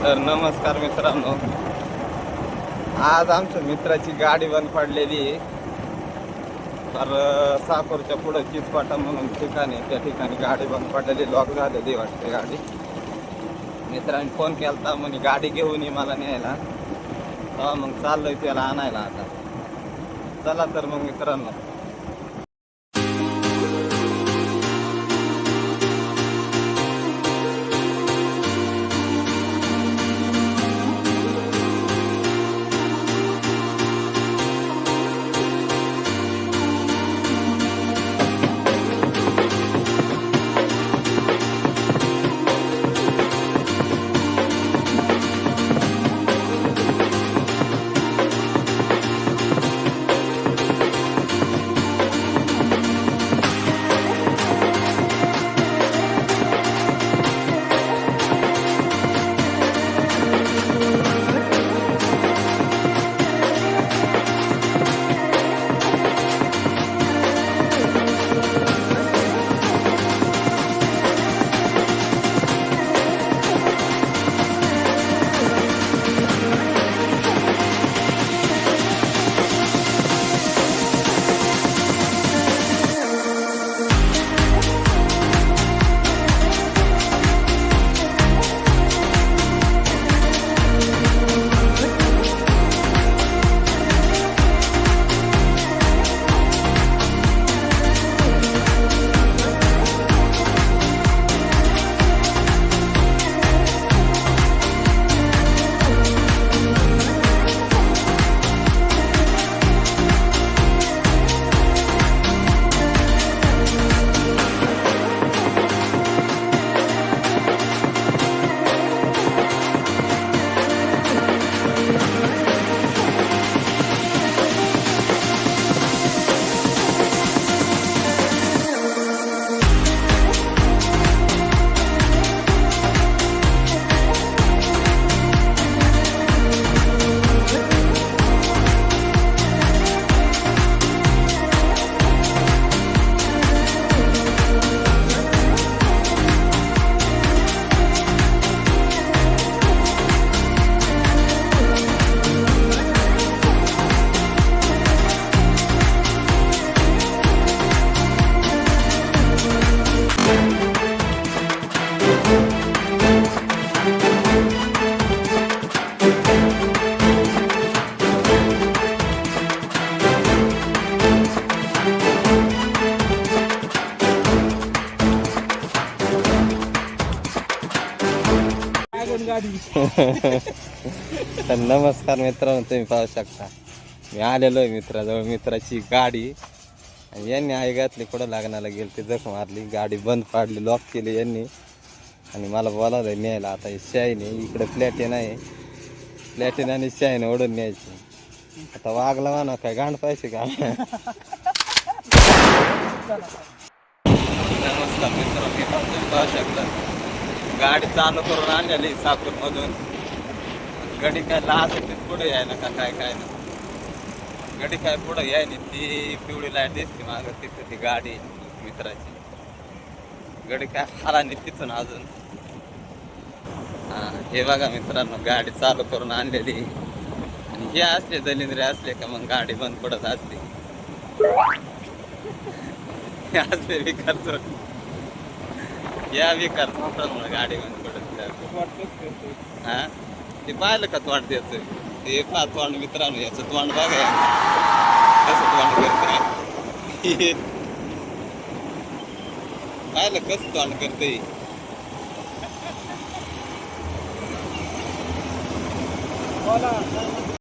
तर नमस्कार मित्रांनो, आज आमच्या मित्राची गाडी बंद पडलेली आहे. तर साकोरच्या पुढे चिचपाटा म्हणून ठिकाणी, त्या ठिकाणी गाडी बंद पडलेली, लॉक झालेली वाटते गाडी. मित्रांनी फोन केला म्हणे गाडी घेऊन ये मला न्यायला. तेव्हा मग चाललोय त्याला आणायला आता. चला तर मग मित्रांनो. तर नमस्कार मित्रांनो, तुम्ही पाहू शकता मी आलेलो आहे मित्राजवळ. मित्राची गाडी आणि यांनी आई घातली, कुठं लागण्याला गेली ते जख मारली, गाडी बंद पाडली, लॉक केली यांनी आणि मला बोलावलं न्यायला. आता हे शाईने इकडे प्लॅटिन आहे, प्लॅटिन आणि शाईने ओढून न्यायची. आता वागला म्हणा काय गांड पाहिजे का. नमस्कार मित्रांनो, तुम्ही पाहू शकता गाडी चालू करून आणलेली साकूरमधून. गडी काय लाज होती पुढे यायला का काय काय ना, गडी काय पुढे यायली. ती पिवळी लाईट दिसते मागं, तिथं ती गाडी मित्राची. गडी काय आला नाही तिथून अजून. हां, हे बघा मित्रांनो, गाडी चालू करून आणलेली. आणि हे असले दलिंद्रे असले का मग गाडी बंद पडत असते. हे असले विकार या विकार म्हणून गाडी बंद पडत. हा, ते पाहिलं का तोंड त्याचं, ते पहा तोंड मित्रांनो, याचं तोंड बघा कसं तोंड करते. पाहिलं कसं तोंड करते.